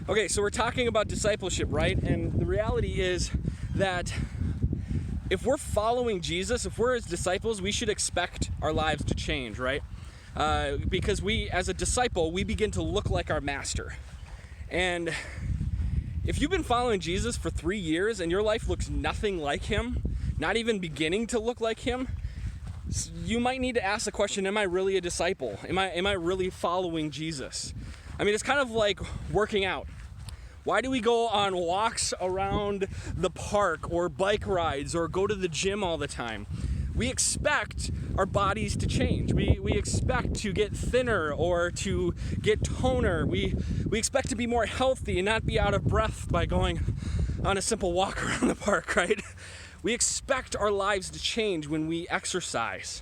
Okay, so we're talking about discipleship, right? And the reality is that if we're following Jesus, if we're his disciples, we should expect our lives to change, right? Because we, as a disciple, we begin to look like our master. And if you've been following Jesus for 3 years and your life looks nothing like him, not even beginning to look like him, you might need to ask the question, am I really a disciple? Am I really following Jesus? I mean, it's kind of like working out. Why do we go on walks around the park or bike rides or go to the gym all the time? We expect our bodies to change. We expect to get thinner or to get toner. We expect to be more healthy and not be out of breath by going on a simple walk around the park, right? We expect our lives to change when we exercise.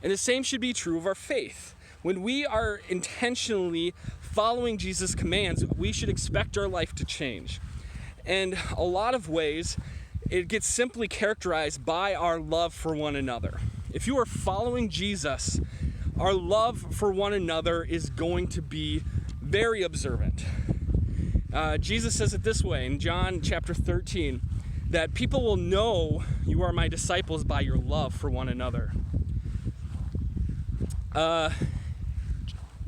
And the same should be true of our faith. When we are intentionally following Jesus' commands, we should expect our life to change. And a lot of ways, it gets simply characterized by our love for one another. If you are following Jesus, our love for one another is going to be very observant. Jesus says it this way in John chapter 13, that people will know you are my disciples by your love for one another.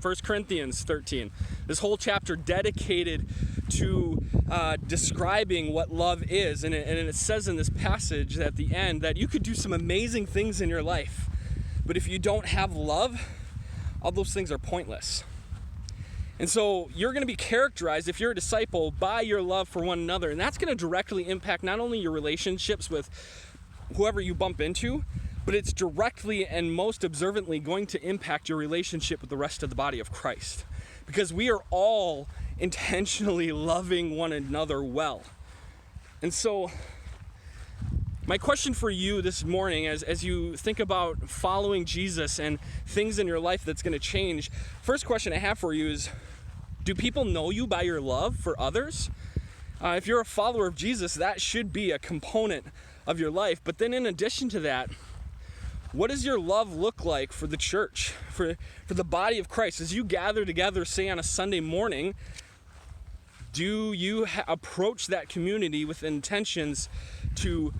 1 Corinthians 13, this whole chapter dedicated to describing what love is. And it says in this passage at the end that you could do some amazing things in your life, but if you don't have love, all those things are pointless. And so you're going to be characterized, if you're a disciple, by your love for one another. And that's going to directly impact not only your relationships with whoever you bump into, but it's directly and most observantly going to impact your relationship with the rest of the body of Christ. Because we are all intentionally loving one another well. And so my question for you this morning, as you think about following Jesus and things in your life that's going to change, first question I have for you is, do people know you by your love for others? If you're a follower of Jesus, that should be a component of your life. But then in addition to that, what does your love look like for the church, for the body of Christ? As you gather together, say on a Sunday morning, do you approach that community with intentions to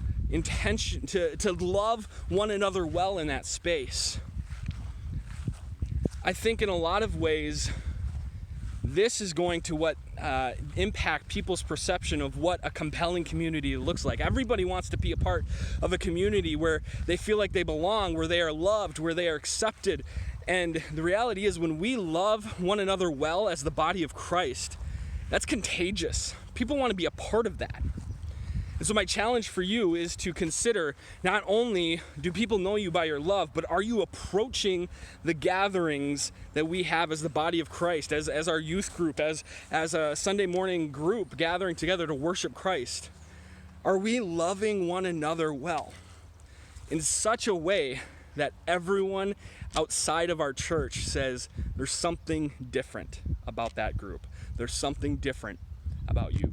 love one another well in that space? I think in a lot of ways, this is going to impact people's perception of what a compelling community looks like. Everybody wants to be a part of a community where they feel like they belong, where they are loved, where they are accepted. And the reality is, when we love one another well as the body of Christ, that's contagious. People want to be a part of that. And so my challenge for you is to consider, not only do people know you by your love, but are you approaching the gatherings that we have as the body of Christ, as our youth group, as a Sunday morning group gathering together to worship Christ? Are we loving one another well in such a way that everyone outside of our church says there's something different about that group? There's something different about you.